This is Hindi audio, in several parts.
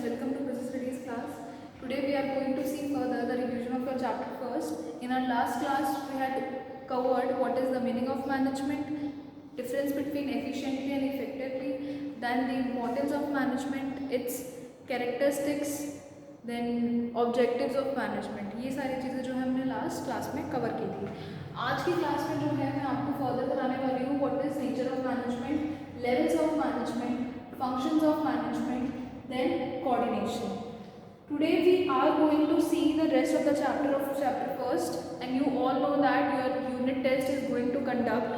welcome to Business Studies class. Today we are going to see further the revision of your chapter first. In our last class we had covered what is the meaning of management, difference between efficiently and effectively, then the importance of management, its characteristics, then objectives of management. ये सारी चीज़ें जो है हमने लास्ट क्लास में कवर की थी. आज की क्लास में जो है मैं आपको फर्दर कराने वाली हूँ what is nature of management, levels of management, functions of management, then coordination. Today we are going to see the rest of the chapter first, and you all know that your unit test is going to conduct,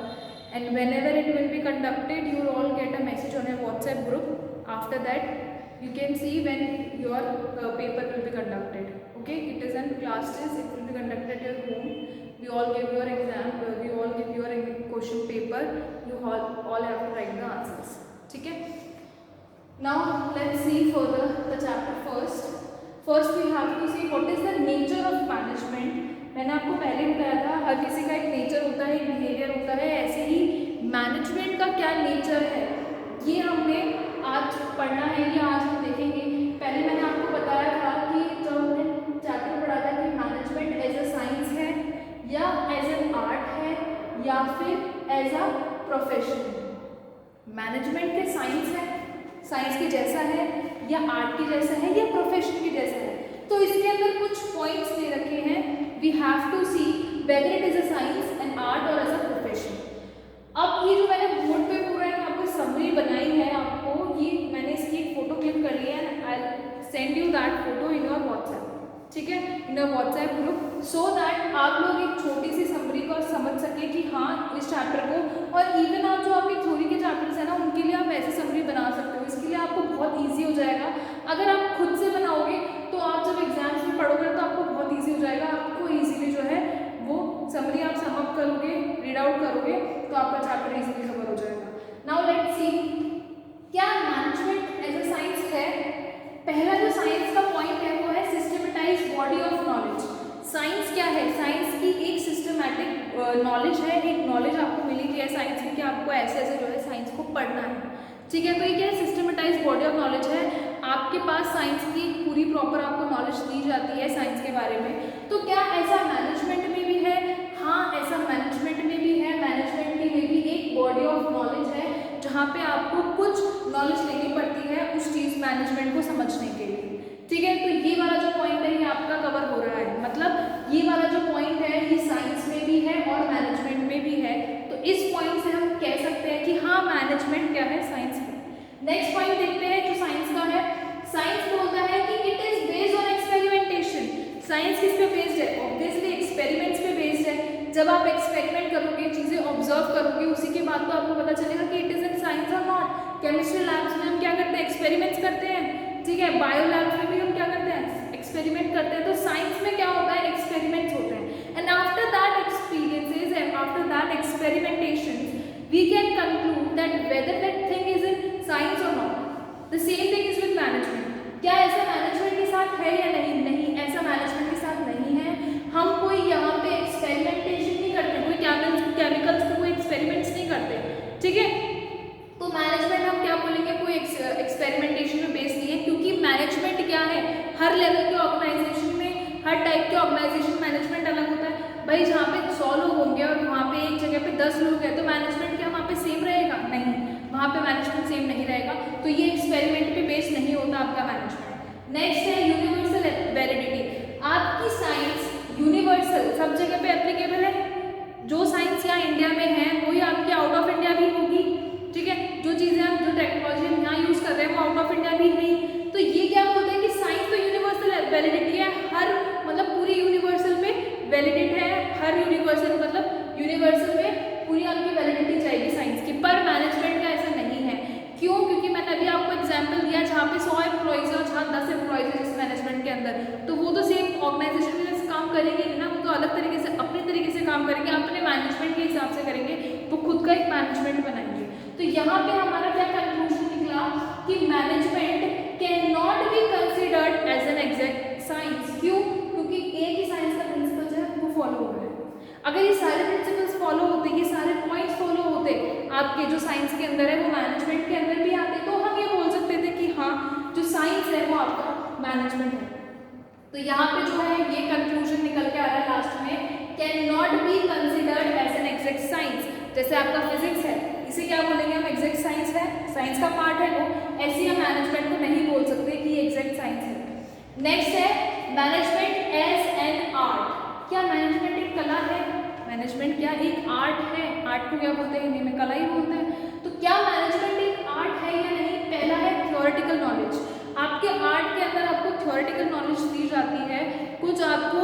and whenever it will be conducted you will all get a message on your WhatsApp group. After that you can see when your paper will be conducted. Okay, it is in classes, it will be conducted at your home. We all give your exam, we all give your question paper, you all have to write the answers. ठीक है. Now let's see further the chapter first. First we have to see what is the nature of management. मैंने आपको पहले बताया था हर किसी का एक नेचर होता है, बिहेवियर होता है, ऐसे ही मैनेजमेंट का क्या नेचर है ये हमने आज पढ़ना है, ये आज हम देखेंगे. पहले मैंने आपको बताया था कि जब हमने चैप्टर पढ़ा था कि मैनेजमेंट एज अ साइंस है या एज एन आर्ट है या फिर एज अ प्रोफेशन. मैनेजमेंट के साइंस है, साइंस के जैसा है या आर्ट के जैसा है या प्रोफेशन के जैसा है. तो इसके अंदर कुछ पॉइंट्स दे रखे हैं. We have to see whether it is a science and art और एज अ प्रोफेशन. अब ये जो मैंने बोर्ड पे पूरा आपको समरी बनाई है, आपको ये मैंने इसकी एक फोटो क्लिक कर ली है. I send you that photo in your WhatsApp. ठीक है, in your WhatsApp group, so that आप लोग एक छोटी सी समरी को समझ सके कि हाँ इस चैप्टर को, और इवन आप जो आपके थ्योरी के चैप्टर्स हैं ना उनके लिए आप ऐसे समरी बना सकते हो. इसके लिए आपको बहुत ईजी हो जाएगा. अगर आप खुद से बनाओगे तो आप जब एग्जाम्स में पढ़ोगे तो आपको बहुत ईजी हो जाएगा. आपको ईजीली जो है वो समरी आप सम अप करोगे, रीड आउट करोगे तो आपका चैप्टर ईजीली कवर हो जाएगा. नाउ लेट्स सी क्या मैनेजमेंट एज अ साइंस है. पहला जो साइंस का पॉइंट है वो है systematised body of knowledge. Science क्या है? साइंस की एक सिस्टमैटिक नॉलेज है, एक नॉलेज आपको मिली है साइंस की कि आपको ऐसे ऐसे जो है साइंस को पढ़ना है. ठीक है, तो ये क्या है? सिस्टमेटाइज्ड बॉडी ऑफ नॉलेज है. आपके पास साइंस की पूरी प्रॉपर आपको नॉलेज दी जाती है साइंस के बारे में. तो क्या ऐसा मैनेजमेंट में भी है? हाँ, ऐसा मैनेजमेंट में भी है. मैनेजमेंट की में भी एक बॉडी ऑफ नॉलेज है जहाँ पे आपको कुछ नॉलेज लेनी पड़ती है उस चीज़ मैनेजमेंट को समझने के लिए. ठीक है, तो ये वाला जो पॉइंट है ये आपका कवर हो रहा है. मतलब ये वाला जो पॉइंट है ये साइंस में भी है और मैनेजमेंट में भी है. तो इस पॉइंट से हम कह सकते हैं कि हाँ मैनेजमेंट क्या है, साइंस है. नेक्स्ट पॉइंट देखते हैं जो साइंस का है. साइंस बोलता है कि it is based on experimentation. Science किस पे बेस्ड है? ऑब्वियसली एक्सपेरिमेंट्स पे बेस्ड है. जब आप एक्सपेरिमेंट करोगे, चीजें ऑब्जर्व करोगे, उसी के बाद तो आपको पता चलेगा कि इट इज इन साइंस और नॉट. केमिस्ट्री लैब्स में हम क्या करते हैं? एक्सपेरिमेंट्स करते हैं. ठीक है, बायो लैब्स में भी हम क्या करते हैं? एक्सपेरिमेंट करते हैं. तो साइंस में क्या होता है? एक्सपेरिमेंट्स होते हैं. And after that experiences and after that experimentation we can conclude that whether that thing is in science और not. The same thing is with management. क्या ऐसा मैनेजमेंट के साथ है या नहीं? नहीं, ऐसा मैनेजमेंट के साथ नहीं है. हम कोई यहाँ पे एक्सपेरिमेंटेशन नहीं करते, कोई केमिकल्स पे कोई एक्सपेरिमेंट्स नहीं करते. ठीक है, तो मैनेजमेंट हम क्या बोलेंगे? कोई एक्सपेरिमेंटेशन में बेस नहीं है. क्योंकि मैनेजमेंट क्या है? हर लेवल के ऑर्गेनाइजेशन में, हर टाइप के ऑर्गेनाइजेशन मैनेजमेंट अलग होता है. भाई जहाँ पे 100 लोग होंगे और वहाँ पे एक जगह पे 10 लोग हैं तो मैनेजमेंट क्या वहाँ पे सेम रहेगा? नहीं, वहाँ पे मैनेजमेंट सेम नहीं रहेगा. तो ये एक्सपेरिमेंट पे बेस नहीं होता आपका मैनेजमेंट. नेक्स्ट है यूनिवर्सल वैलिडिटी. आपकी साइंस यूनिवर्सल, सब जगह पे एप्लीकेबल है. जो साइंस यहाँ इंडिया में है वही आपकी आउट ऑफ इंडिया भी होगी. ठीक है, जो चीज़ें हम, जो टेक्नोलॉजी हम यहाँ यूज़ कर रहे हैं वो आउट ऑफ इंडिया भी है. तो ये क्या बोलते हैं कि साइंस तो यूनिवर्सल वैलिडिटी है. हर मतलब पूरी यूनिवर्सल में वैलिडेट है. हर यूनिवर्सल मतलब यूनिवर्सल में पूरी आपकी वैलिडिटी जाएगी साइंस की. पर मैनेजमेंट का ऐसा नहीं है. क्यों? क्योंकि मैंने अभी आपको एग्जाम्पल दिया जहाँ पे 100 एम्प्लॉइज है और जहाँ 10 एम्प्लॉइज है इस मैनेजमेंट के अंदर, तो वो तो सेम ऑर्गेनाइजेशन में काम करेंगे ना. वो तो अलग तरीके से अपने तरीके से काम करेंगे, अपने मैनेजमेंट के हिसाब से करेंगे, वो खुद का एक मैनेजमेंट बनाएंगे. तो यहाँ पे हमारा क्या कंक्लूजन निकला कि management can not be considered as an exact science. क्यों? क्योंकि एक ही साइंस का प्रिंसिपल जो है वो फॉलो हो रहा है. अगर ये सारे प्रिंसिपल्स फॉलो होते, ये सारे पॉइंट्स फॉलो होते आपके जो साइंस के अंदर है वो मैनेजमेंट के अंदर भी आते, तो हम ये बोल सकते थे कि हाँ जो साइंस है वो आपका मैनेजमेंट है। तो यहाँ पे जो है ये कंक्लूजन निकल के आ रहा है लास्ट में, can not be considered as an exact science. जैसे आपका फिजिक्स है, इसे क्या बोलेंगे हम, एग्जैक्ट साइंस है, साइंस का पार्ट है वो, ऐसे हम मैनेजमेंट को नहीं बोल सकते कि ये एग्जैक्ट साइंस है। नेक्स्ट है मैनेजमेंट एज एन आर्ट। क्या मैनेजमेंट एक कला है? मैनेजमेंट क्या एक आर्ट है? आर्ट को क्या बोलते हैं हिंदी में? कला ही बोलते हैं। तो क्या मैनेजमेंट एक आर्ट है या नहीं? पहला है थ्योरेटिकल नॉलेज। आपके आर्ट के अंदर आपको थ्योरेटिकल नॉलेज दी जाती है, कुछ आपको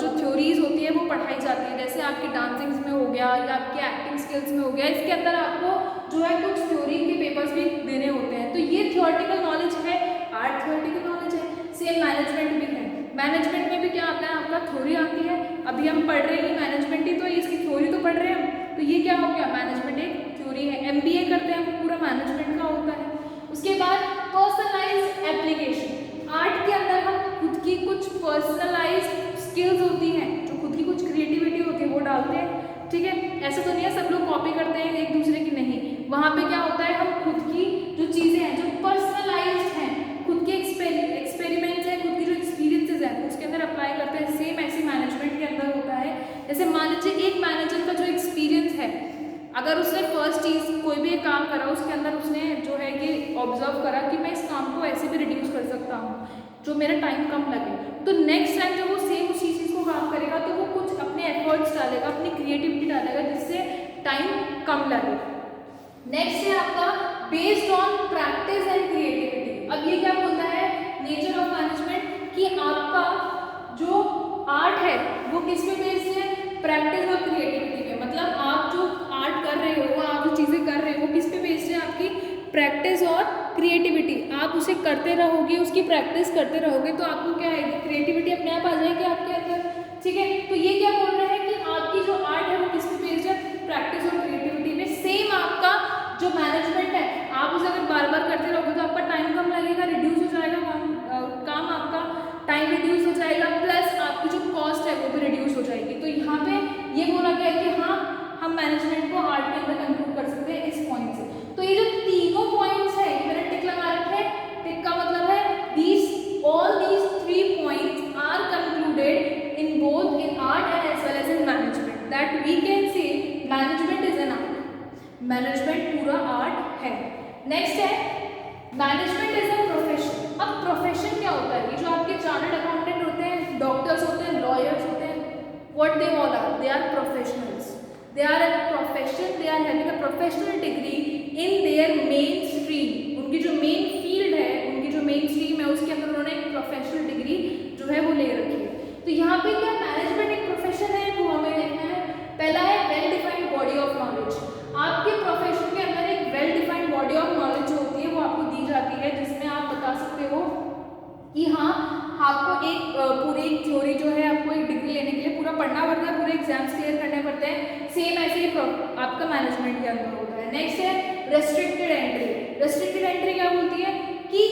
जो थ्योरीज होती है वो पढ़ाई जाती है, जैसे आपकी डांसिंग में हो गया या आपके एक्टिंग स्किल्स में हो गया, इसके अंदर आपको जो है कुछ थ्योरी के पेपर्स भी देने होते हैं। तो ये थ्योरेटिकल नॉलेज है, आर्ट थ्योरेटिकल नॉलेज है। सेम मैनेजमेंट भी है, मैनेजमेंट में भी क्या आता है आपका, थ्योरी आती है। अभी हम पढ़ रहे हैं मैनेजमेंट ही तो है, इसकी थ्योरी तो पढ़ रहे हैं हम, तो ये क्या हो गया, मैनेजमेंट एक थ्योरी है। MBA करते हैं वो पूरा मैनेजमेंट का होता है। उसके बाद पर्सनलाइज्ड एप्लीकेशन, आर्ट के अंदर हम खुद की कुछ पर्सनलाइज्ड स्किल्स होती हैं, जो खुद की कुछ क्रिएटिविटी होती है वो डालते हैं, ठीक है। ऐसा तो नहीं है सब लोग कॉपी करते हैं एक दूसरे की, नहीं, वहाँ पे क्या होता है हम खुद की जो चीज़ें हैं जो पर्सनलाइज्ड हैं, खुद के एक्सपेरिमेंट्स हैं, खुद की जो एक्सपीरियंसेस हैं उसके अंदर अप्लाई करते हैं। सेम ऐसे मैनेजमेंट के अंदर होता है। जैसे मान लीजिए एक मैनेजर का जो एक्सपीरियंस है, अगर उसने फर्स्ट चीज़ कोई भी एक काम करा, उसके अंदर उसने जो है कि ऑब्जर्व करा कि मैं इस काम को ऐसे भी रिड्यूस कर सकता हूँ जो मेरा टाइम कम लगे, तो नेक्स्ट टाइम जब वो सेम उसी चीज़ को काम करेगा तो वो कुछ अपने एफर्ट्स डालेगा, अपनी क्रिएटिविटी डालेगा जिससे टाइम कम लगे। नेक्स्ट है आपका based on practice and creativity. अब ये क्या बोलता है नेचर ऑफ मैनेजमेंट, कि आपका जो आर्ट है वो किस पे बेस्ड है, प्रैक्टिस और क्रिएटिविटी पे। मतलब आप जो आर्ट कर रहे हो, आप जो चीज़ें कर रहे हो किस पे बेस्ड है, आपकी प्रैक्टिस और क्रिएटिविटी। आप उसे करते रहोगे, उसकी प्रैक्टिस करते रहोगे तो आपको क्या है, क्रिएटिविटी अपने आप आ जाएगी आपके अंदर, ठीक है। तो ये क्या बोल रहे हैं कि आपकी जो आर्ट है वो किस पे बेस्ड है, प्रैक्टिस और क्रिएटिविटी में। सेम आपका जो मैनेजमेंट है, आप उसे अगर बार बार करते रहोगे तो आपका टाइम कम लगेगा, रिड्यूस हो जाएगा काम आपका टाइम रिड्यूस हो जाएगा, प्लस आपकी जो कॉस्ट है वो भी रिड्यूस हो जाएगी। तो यहाँ पे ये बोला गया है कि हाँ हम मैनेजमेंट को आर्ट के अंदर कंक्लूड कर सकते हैं इस पॉइंट से। तो ये जो तीनों पॉइंट्स है ये मैंने टिक लगा रखे हैं, टिक का मतलब है all these 3 points are concluded in both in art and as well as in management, that we can say management is an art, management पूरा आर्ट है। नेक्स्ट है मैनेजमेंट इज अ प्रोफेशन। अब प्रोफेशन क्या होता है, ये जो आपके चार्टर्ड अकाउंटेंट होते हैं, डॉक्टर्स होते हैं, लॉयर्स होते हैं, what they all are, they are professionals, they are a profession, they are having a professional degree in their main stream. उनकी जो मेन फील्ड है, उनकी जो मेन स्ट्रीम है उसके अंदर उन्होंने एक प्रोफेशनल डिग्री जो है वो ले रखी है। तो यहाँ पे क्या मैनेजमेंट एक प्रोफेशन है वो हमें देखना है। पहला है well defined body of knowledge. आपके प्रोफेशन के अंदर एक well defined body of knowledge जो होती है वो आपको दी जाती है, जिसमें आप बता सकते हो कि हाँ आपको एक पूरी थ्योरी जो है आपको एक डिग्री लेने के लिए पूरा पढ़ना पड़ता है, पूरे एग्जाम्स क्लियर करने पड़ते हैं। सेम ऐसे ही आपका मैनेजमेंट के अंदर होता है। नेक्स्ट है रेस्ट्रिक्टेड एंट्री। रेस्ट्रिक्टेड एंट्री क्या बोलती है कि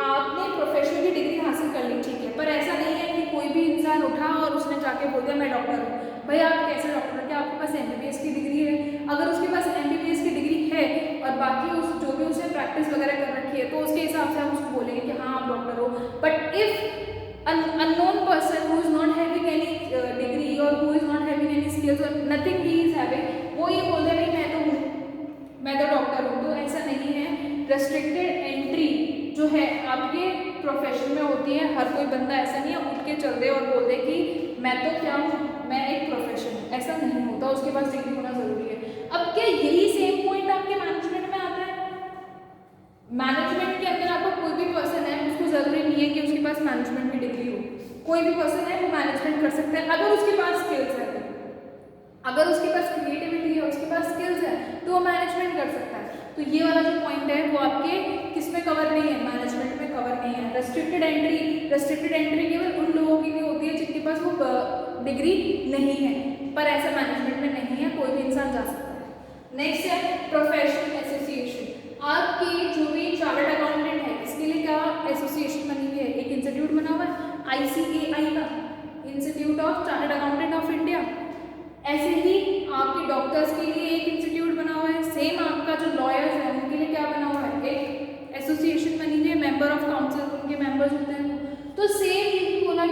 आपने प्रोफेशनल की डिग्री हासिल कर ली, ठीक है, पर ऐसा नहीं है कि कोई भी इंसान उठा और उसने जाके बोल दिया मैं डॉक्टर हूँ। भाई आप कैसे डॉक्टर, क्या आपके पास MBBS की डिग्री है? अगर उसके पास MBBS की डिग्री है और बाकी उस जो भी उसने प्रैक्टिस वगैरह कर रखी है तो उसके हिसाब से हम उसको बोलेंगे कि हाँ आप डॉक्टर हो। But if unknown person who is not having any degree or who is not having any skills or nothing he is having, वो ये बोल दे भाई मैं तो हूँ, मैं तो डॉक्टर हूँ, तो ऐसा नहीं है। रेस्ट्रिक्टेड एंट्री जो है आपके प्रोफेशन में होती है, हर कोई बंदा ऐसा नहीं है उठ के चल दे और बोल दे कि मैं तो क्या हूँ, मैं एक प्रोफेशन हूँ, ऐसा नहीं होता, उसके पास डिग्री होना जरूरी है। अब क्या यही सेम पॉइंट आपके मैनेजमेंट में आता है? मैनेजमेंट के अंदर आपका कोई भी पर्सन है, उसको जरूरी नहीं है कि उसके पास मैनेजमेंट की डिग्री हो, कोई भी पर्सन है वो मैनेजमेंट कर सकता है अगर उसके पास स्किल्स है। अगर उसके पास क्रिएटिविटी है, उसके पास स्किल्स है तो वो मैनेजमेंट कर सकता है। तो ये वाला जो पॉइंट है वो आपके किस में कवर नहीं है, मैनेजमेंट में कवर नहीं है। रेस्ट्रिक्टेड एंट्री केवल उन लोगों की भी होती है जिनके पास वो डिग्री नहीं है, पर ऐसा मैनेजमेंट में नहीं है, कोई भी इंसान जा सकता है। नेक्स्ट है प्रोफेशनल एसोसिएशन। आपकी जो भी चार्टर्ड अकाउंटेंट है इसके लिए क्या एसोसिएशन बनी हुई है, एक इंस्टीट्यूट बना हुआ है ICAI का, institute of chartered accountant of India. ऐसे ही आपके डॉक्टर्स के लिए एक इंस्टीट्यूट बना हुआ है। सेम आपका जो लॉयर्स है उनके लिए क्या बना हुआ है, एक एसोसिएशन बनी हुई है, मेंबर ऑफ काउंसिल उनके मेंबर्स होते हैं।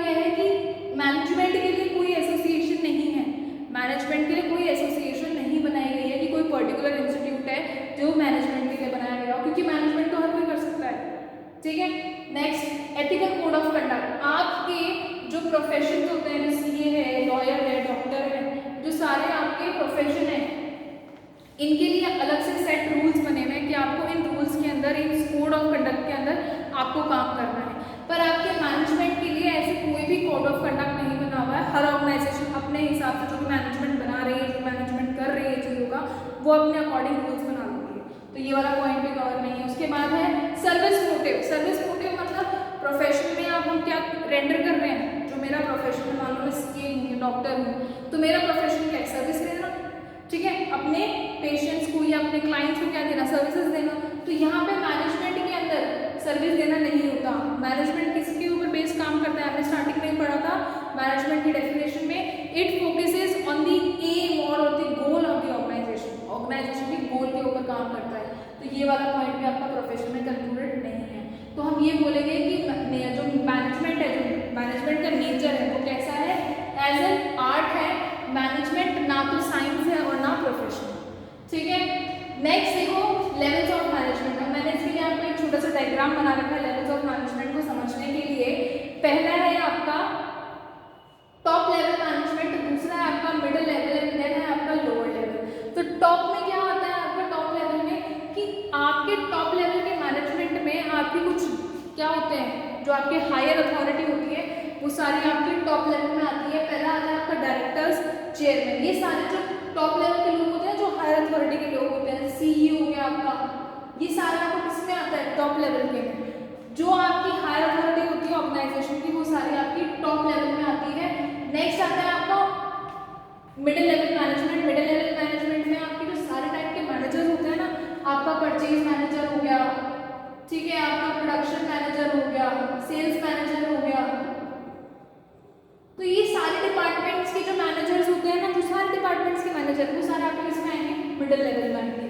क्या है कि मैनेजमेंट के लिए कोई एसोसिएशन नहीं है, मैनेजमेंट के लिए कोई एसोसिएशन नहीं बनाई गई है कि कोई पर्टिकुलर इंस्टीट्यूट है जो मैनेजमेंट के लिए बनाया गया हो, क्योंकि मैनेजमेंट तो हर कोई कर सकता है, ठीक है। Next, ethical code of conduct. आपके जो प्रोफेशन होते हैं, जैसे सीए है, लॉयर है, डॉक्टर है, जो सारे आपके प्रोफेशन है, इनके लिए अलग से सेट रूल्स बने हुए हैं कि आपको इन रूल्स के अंदर, इन कोड ऑफ कंडक्ट के अंदर आपको काम करना है। पर आपके मैनेजमेंट के लिए ऐसे कोई भी कोड ऑफ कंडक्ट नहीं बना हुआ है। हर ऑर्गेनाइजेशन अपने हिसाब से जो भी मैनेजमेंट बना रही है, जो मैनेजमेंट कर रही है चीज़ों का, वो अपने अकॉर्डिंग रूल्स बना लेती है, तो ये वाला पॉइंट भी कवर नहीं है। उसके बाद है सर्विस मोटिव। सर्विस मोटिव मतलब प्रोफेशन में आप हम क्या रेंडर कर रहे हैं, जो मेरा प्रोफेशन है, मान लो मैं सीए हूँ, डॉक्टर हूँ, तो मेरा प्रोफेशन क्या है, सर्विस देना, ठीक है, अपने पेशेंट्स को या अपने क्लाइंट्स को क्या देना, सर्विसेज देना। तो यहाँ पे मैनेजमेंट के अंदर सर्विस देना नहीं होता। मैनेजमेंट किसके ऊपर बेस काम करता है, हमने स्टार्टिंग में पढ़ा था मैनेजमेंट की डेफिनेशन में, it focuses on the aim और the goal of the organisation, organisation के गोल के ऊपर काम करता है। तो ये वाला पॉइंट भी आपका प्रोफेशन में कंक्लूडेड नहीं है। तो हम ये बोलेंगे कि जो मैनेजमेंट है, जो मैनेजमेंट का नेचर है वो कैसा है, एज एन आर्ट है मैनेजमेंट, ना तो साइंस है और ना प्रोफेशन, ठीक है। नेक्स्ट देखो लेवल्स ऑफ मैनेजमेंट। अब मैंने इसके लिए आपको एक छोटा सा डायग्राम बना रखा है लेवल्स ऑफ मैनेजमेंट को समझने के लिए। पहला है आपका टॉप लेवल मैनेजमेंट, दूसरा है आपका मिडिल लेवल, एंड देन है आपका लोअर लेवल। तो टॉप में क्या आता है आपका टॉप लेवल में, कि आपके टॉप लेवल के मैनेजमेंट में आपकी कुछ क्या होते हैं, जो आपके हायर अथॉरिटी होती है वो सारी आपके टॉप लेवल में आती है। पहला आता है आपका डायरेक्टर्स, चेयरमैन, ये सारे जो टॉप लेवल के लोग होते हैं, जो हायर अथॉरिटी के लोग होते हैं, सीईओ हो गया आपका, ये सारा आपको किसमें आता है, टॉप लेवल के। जो आपकी हायर अथॉरिटी होती है ऑर्गेनाइजेशन की, वो सारी आपकी टॉप लेवल में आती है। नेक्स्ट आता है आपका middle level management. Middle level management में आपके जो सारे टाइप के मैनेजर्स होते हैं ना, आपका परचेज मैनेजर हो गया, ठीक है, आपका प्रोडक्शन मैनेजर हो गया, सेल्स मैनेजर हो गया, तो ये सारे डिपार्टमेंट्स के जो मैनेजर्स होते हैं ना, जो सारे डिपार्टमेंट्स के मैनेजर, वो सारे आपके किसमें आएंगे, मिडिल लेवल में आएंगे।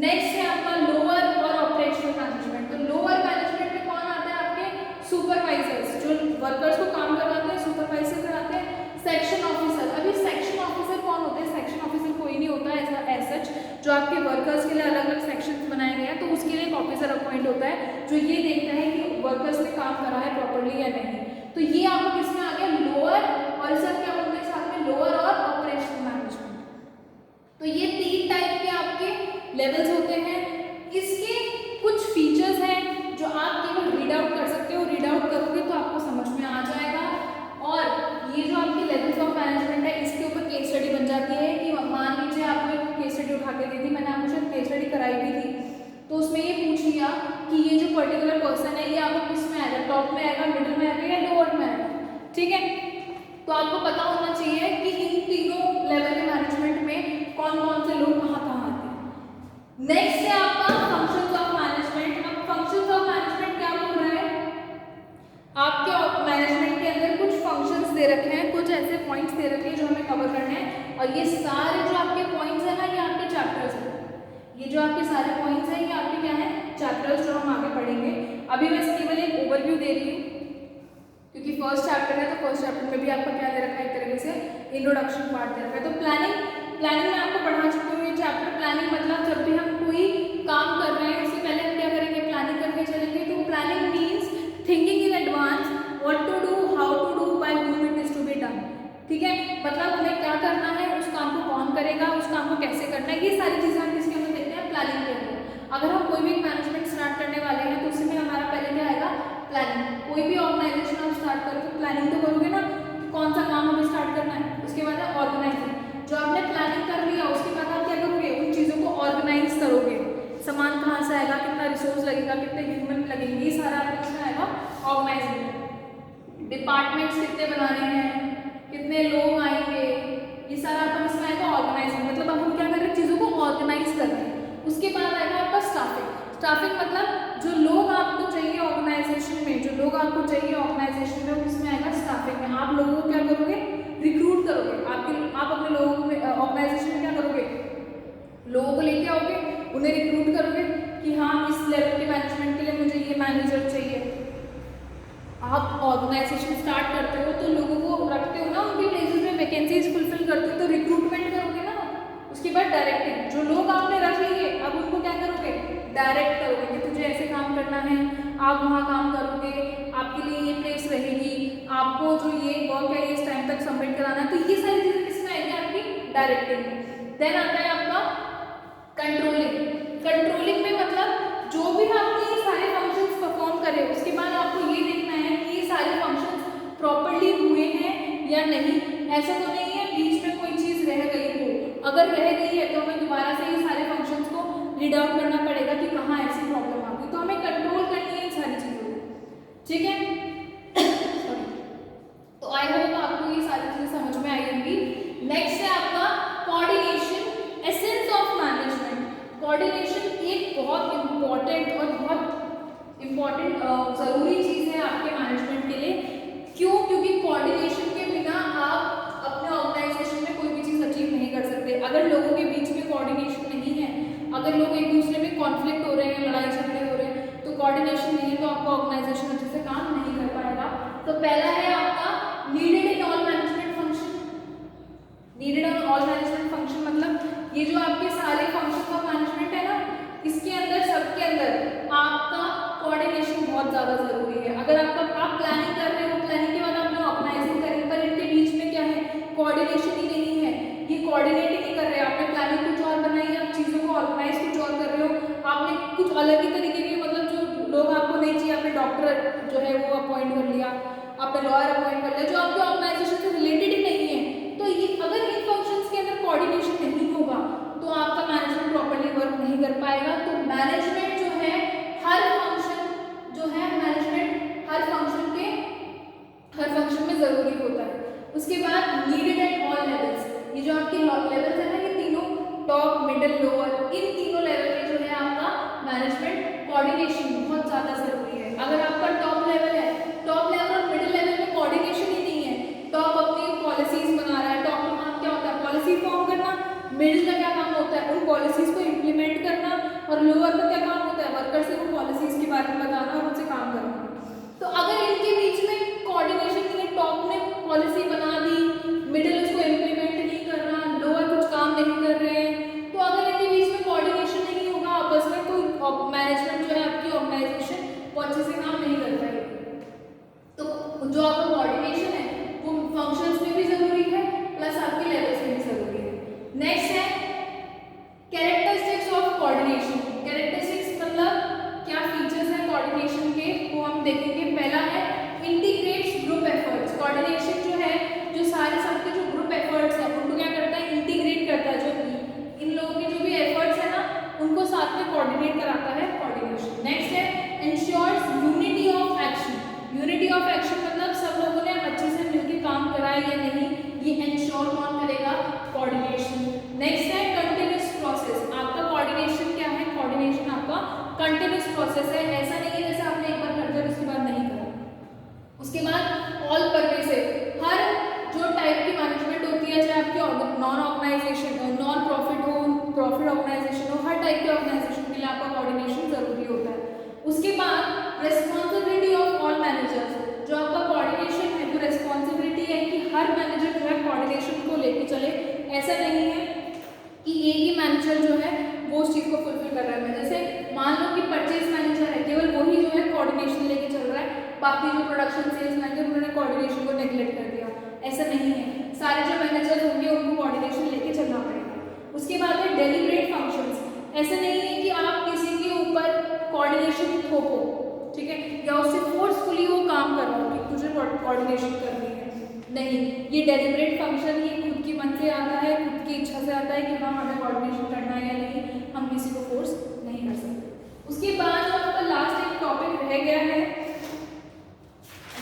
नेक्स्ट है आपका लोअर और ऑपरेशनल मैनेजमेंट। तो लोअर मैनेजमेंट में कौन आता है, आपके सुपरवाइजर्स, जो वर्कर्स को काम करवाते हैं, सुपरवाइजर कराते हैं। सेक्शन ऑफिसर, अभी सेक्शन ऑफिसर कौन होते हैं, सेक्शन ऑफिसर कोई नहीं होता ऐसा एज सच, जो आपके वर्कर्स के लिए अलग अलग सेक्शंस बनाए गए हैं, तो उसके लिए एक ऑफिसर अपॉइंट होता है जो ये देखता है कि वर्कर्स ने काम करा है प्रॉपर्ली या नहीं। तो ये आपको किसमें आ गया, लोअर, और सर क्या बोलते हैं साथ में, लोअर और ऑपरेशनल मैनेजमेंट। तो ये तीन टाइप के आपके लेवल्स होते हैं। इसके कुछ फीचर्स हैं जो आप केवल रीड आउट कर सकते हो, रीड आउट करोगे तो आपको समझ में आ जाएगा। और ये जो आपकी लेवल्स ऑफ मैनेजमेंट है, इसके ऊपर केस स्टडी बन जाती है कि मान लीजिए आपको एक केस स्टडी उठा के दी थी, मैंने आपको शायद केस स्टडी कराई भी थी, तो उसमें ये पूछ लिया कि ये जो पर्टिकुलर पर्सन है ये आपको किस में आएगा, टॉप में आएगा, मिडिल में आएगा या लोअर में आएगा, ठीक है। तो आपको पता होना चाहिए कि इन तीनों लेवल के मैनेजमेंट में कौन कौन से लोग कहाँ कहाँ आते हैं। नेक्स्ट है आपका फंक्शंस ऑफ मैनेजमेंट। अब फंक्शंस ऑफ मैनेजमेंट क्या बोल रहा है, आपके मैनेजमेंट के अंदर कुछ फंक्शंस दे रखे हैं, कुछ ऐसे पॉइंट्स दे रखे हैं जो हमें कवर करने हैं, और ये सारे जो आपके पॉइंट्स हैं ना, ये आपके चैप्टर्स हैं। ये जो आपके सारे पॉइंट्स हैं ये आपके क्या है, चैप्टर्स, जो हम आगे पढ़ेंगे। अभी मैं केवल एक ओवरव्यू दे रही हूँ क्योंकि फर्स्ट चैप्टर है, तो फर्स्ट चैप्टर में भी आपका क्या दे रखा है, एक तरीके से इंट्रोडक्शन पार्ट दे रखा है। तो प्लानिंग में आपको पढ़ा चुके हुए चैप्टर। प्लानिंग मतलब जब भी हम कोई काम कर रहे हैं उससे पहले हम क्या करेंगे, प्लानिंग करके चलेंगे। तो planning means thinking in advance what to do, how to do, by whom it is to be done, ठीक है। मतलब हमें क्या करना है, उस काम को कौन करेगा, उस काम को कैसे करना है, ये सारी चीज़ें हम किसके अंदर देखते हैं, प्लानिंग के अंदर। अगर हम कोई भी मैनेजमेंट स्टार्ट करने वाले हैं तो उसमें हमारा पहले क्या आएगा, प्लानिंग। कोई भी ऑर्गेनाइजेशन आप स्टार्ट करोगे तो प्लानिंग तो करोगे ना, कौन सा काम हमें स्टार्ट करना है। उसके बाद है ऑर्गेनाइजिंग। जो आपने प्लानिंग कर लिया उसके बाद आप क्या करोगे, उन चीज़ों को ऑर्गेनाइज करोगे। सामान कहाँ से आएगा, कितना रिसोर्स लगेगा, कितने ह्यूमन लगेंगे, ये सारा आपको इसमें आएगा ऑर्गेनाइजिंग। डिपार्टमेंट्स कितने बनाने हैं, कितने लोग आएंगे, ये सारा आपका इसमें आएगा ऑर्गेनाइजिंग। मतलब अब हम क्या कर रहे हैं, चीज़ों को ऑर्गेनाइज कर रहे हैं। उसके बाद आएगा आपका स्टाफिंग। स्टाफिंग मतलब जो लोग आपको चाहिए ऑर्गेनाइजेशन में, जो लोग आपको चाहिए ऑर्गेनाइजेशन में, उसमें आएगा स्टाफिंग में। आप लोगों को क्या करोगे, रिक्रूट करोगे। आप अपने लोगों को ऑर्गेनाइजेशन में क्या करोगे, लोगों को लेके आओगे, उन्हें रिक्रूट करोगे कि हाँ इस लेवल के मैनेजमेंट के लिए मुझे ये मैनेजर चाहिए। आप ऑर्गेनाइजेशन स्टार्ट करते हो तो कि तुझे ऐसे काम करना है, आप वहाँ काम करोगे, आपके लिए ये प्लेस रहेगी, आपको जो ये वर्क है ये इस टाइम तक सबमिट कराना है। तो ये सारी चीज़ें किसमें आएगी? आपकी डायरेक्टिंग में। देन आता है आपका कंट्रोलिंग। कंट्रोलिंग में मतलब जो भी आपने ये सारे फंक्शंस परफॉर्म करे उसके बाद आपको ये देखना है कि ये सारे फंक्शंस प्रॉपर्ली हुए हैं या नहीं। ऐसा तो नहीं है बीच में कोई चीज़ रह गई हो, अगर रह गई है तो हमें दोबारा से ये सारे फंक्शंस को रीड आउट करना पड़ेगा कि कहाँ ऐसी प्रॉब्लम आ गई। तो हमें कंट्रोल करनी है इन सारी चीज़ों को, ठीक है। तो आई होप आपको ये सारी चीज़ें समझ में आई होंगी। नेक्स्ट है आपका coordination, essence of management. Coordination एक बहुत इम्पॉर्टेंट और बहुत इम्पॉर्टेंट ज़रूरी चीज़ है आपके मैनेजमेंट के लिए। क्यों? क्योंकि कोऑर्डिनेशन के बिना आप अपने ऑर्गेनाइजेशन में कोई भी चीज़ अचीव नहीं कर सकते। अगर लोगों के बीच में कोऑर्डिनेशन नहीं है, अगर लोग एक दूसरे में कॉन्फ्लिक्ट हो रहे हैं, लड़ाई झगड़े हो रहे हैं, तो कोऑर्डिनेशन नहीं है तो आपका ऑर्गेनाइजेशन अच्छे से काम नहीं कर पाएगा। तो पहला है आपका needed in all management function. Needed in all management function मतलब ये जो आपके सारे फंक्शन का मैनेजमेंट है ना, इसके अंदर सबके अंदर आपका कोऑर्डिनेशन बहुत ज़्यादा ज़रूरी है। अगर आप प्लानिंग कर रहे हो, प्लानिंग के बाद आपने ऑर्गेनाइजिंग करें, पर इनके बीच में क्या है? कोऑर्डिनेशन ही नहीं है, ये कोऑर्डिनेट ही नहीं कर रहे। आपने प्लानिंग कुछ और बनाई है, आप चीज़ों को ऑर्गेनाइज कुछ और कर रहे हो, आपने कुछ अलग ही तरीके के मतलब जो लोग आपको नहीं चाहिए, आपने डॉक्टर जो है वो अपॉइंट कर लिया, आपने लॉयर अपॉइंट कर लिया जो आपके ऑर्गेनाइजेशन से रिलेटेड ही नहीं है। तो ये अगर इन फंक्शंस के अंदर कोऑर्डिनेशन नहीं होगा तो आपका मैनेजमेंट प्रॉपर्ली वर्क नहीं कर पाएगा। तो मैनेजमेंट जो है हर फंक्शन जो है, मैनेजमेंट हर फंक्शन में ज़रूरी होता है। उसके बाद नीडेड एट ऑल लेवल्स, ये जो आपके लेवल्स है ना, ये तीनों टॉप, मिडिल, लोअर, इन तीनों लेवल पे जो है आपका मैनेजमेंट कोऑर्डिनेशन बहुत ज़्यादा ज़रूरी है। अगर आपका टॉप लेवल है, टॉप लेवल और मिडिल लेवल में कोऑर्डिनेशन ही नहीं है, टॉप अपनी पॉलिसीज बना रहा है, टॉप का काम क्या होता है? पॉलिसी फॉर्म करना। मिडिल का क्या काम होता है? उन पॉलिसीज को इम्प्लीमेंट करना। और लोअर का क्या काम होता है? वर्कर से वो पॉलिसीज के बारे में बताना और उनसे काम करना। तो अगर इनके बीच में कोऑर्डिनेशन नहीं है, टॉप ने पॉलिसी बना दी, मिडिल उसको इम्प्लीमेंट नहीं कर रहा, लोअर कुछ काम नहीं कर रहे हैं, तो अगर इनके बीच में कोऑर्डिनेशन नहीं होगा आपस में, तो मैनेजमेंट जो है आपकी ऑर्गेनाइजेशन वो अच्छे से काम नहीं कर पाएगी। तो जो आपका कोऑर्डिनेशन है वो फंक्शंस में भी ज़रूरी है, प्लस आपके लेवल्स में भी ज़रूरी है। नेक्स्ट है कैरेक्टरिस्टिक्स ऑफ कोऑर्डिनेशन। कैरेक्टरिस्टिक्स मतलब क्या फीचर्स हैं कोऑर्डिनेशन के, वो हम देखेंगे। पहला है इंटीग्रेट्स ग्रुप एफर्ट्स। कोऑर्डिनेशन जो है, जो सारे सबके जो ग्रुप एफर्ट्स हैं उनको क्या करता है? इंटीग्रेट करता है। जो इन लोगों के जो भी एफर्ट्स है ना, उनको साथ में कोऑर्डिनेट कराता है कोऑर्डिनेशन। नेक्स्ट है ensures unity of action. Unity of action मतलब सब लोगों ने अच्छे से मिलकर काम करा है या नहीं, ये इंश्योर कौन करेगा? कोऑर्डिनेशन। नेक्स्ट है कंटिन्यूस प्रोसेस। आपका कोऑर्डिनेशन क्या है? कोऑर्डिनेशन आपका कंटिन्यूस प्रोसेस है। ऐसा नहीं है जैसे आपने एक बार कर दिया उसके बाद नहीं करा। उसके बाद ऑल परवेसिव, हर जो टाइप की मैनेजमेंट होती है, चाहे आपकी नॉन ऑर्गेनाइजेशन हो, नॉन प्रॉफिट हो, प्रॉफिट ऑर्गेनाइजेशन हो, हर टाइप के ऑर्गेनाइजेशन के लिए आपका कोऑर्डिनेशन जरूरी होता है। उसके बाद रिस्पॉन्सिबिलिटी ऑफ ऑल मैनेजर्स। जो आपका कोऑर्डिनेशन है वो रिस्पॉन्सिबिलिटी है कि हर मैनेजर जो है कोऑर्डिनेशन को लेके चले। ऐसा नहीं है कि एक ही मैनेजर जो है वो उस चीज़ को फुलफिल कर रहा है। जैसे मान लो कि परचेज मैनेजर है, केवल वही जो है कोऑर्डिनेशन लेके चल रहा है, बाकी जो प्रोडक्शन सेल्स मैनेजर उन्होंने कोऑर्डिनेशन को नेग्लेक्ट कर दिया। ऐसा नहीं है, सारे जो मैनेजर्स होंगे उनको कोऑर्डिनेशन लेके चलना पड़ेगा। उसके बाद है डेलीब्रेट फंक्शंस। ऐसा नहीं है कि आप किसी के ऊपर कोऑर्डिनेशन थोपो, ठीक है, या उससे फोर्सफुली वो काम करवाओ कि तुझे कोऑर्डिनेशन करनी है, नहीं। ये डेलीब्रेट फंक्शन ये खुद की मन से आता है, खुद की इच्छा से आता है कि हाँ हमें कोऑर्डिनेशन करना है या नहीं, हम किसी को फोर्स नहीं कर सकते। उसके बाद जो आपका लास्ट एक टॉपिक रह गया है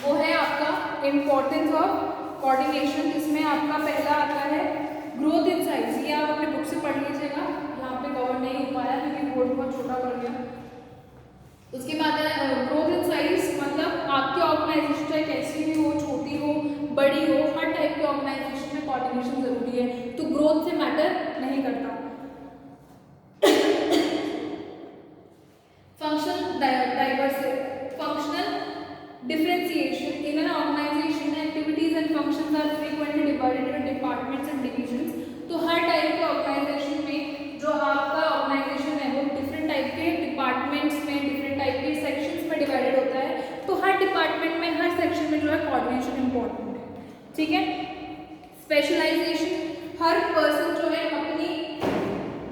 वो है आपका इम्पोर्टेंस ऑफ कोऑर्डिनेशन। इसमें आपका पहला आता है ग्रोथ इन साइज। ये आप अपने बुक से पढ़ लीजिएगा, यहाँ पे कवर नहीं हो पाया क्योंकि बोर्ड बहुत छोटा पड़ गया। उसके बाद है ग्रोथ इन साइज, मतलब आपकी ऑर्गेनाइजेशन चाहे कैसी भी हो, छोटी हो बड़ी हो, हर टाइप के ऑर्गेनाइजेशन में कोऑर्डिनेशन जरूरी है। तो ग्रोथ से मैटर नहीं करता। Functional differentiation in an organisation, activities and functions are frequently divided into departments and divisions. तो हर टाइप के ऑर्गेनाइजेशन में जो आपका ऑर्गेनाइजेशन है वो डिफरेंट टाइप के डिपार्टमेंट्स में, ठीक है। स्पेशलाइजेशन, हर पर्सन जो है अपनी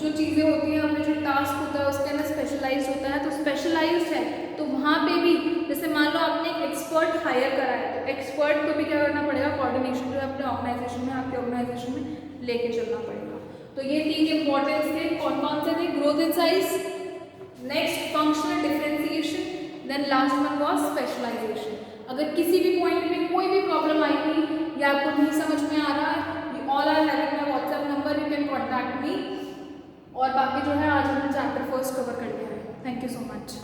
जो चीज़ें होती हैं, अपने जो टास्क होता है उसके अंदर स्पेशलाइज होता है। तो स्पेशलाइज्ड है तो वहाँ पे भी जैसे मान लो आपने एक एक्सपर्ट हायर करा है तो एक्सपर्ट को भी क्या करना पड़ेगा, कोऑर्डिनेशन जो है अपने ऑर्गेनाइजेशन में, आपके ऑर्गेनाइजेशन में लेके चलना पड़ेगा। तो ये 3 इंपॉर्टेंस थे। कौन कौन से थे? Growth in size, next functional differentiation, then last one was specialisation. अगर किसी भी पॉइंट में कोई भी प्रॉब्लम आई थी या आपको नहीं समझ में आ रहा है, you all are having my WhatsApp number, you can contact me. और बाकी जो है आज हमने चैप्टर फर्स्ट कवर कर लिया है। Thank you so much.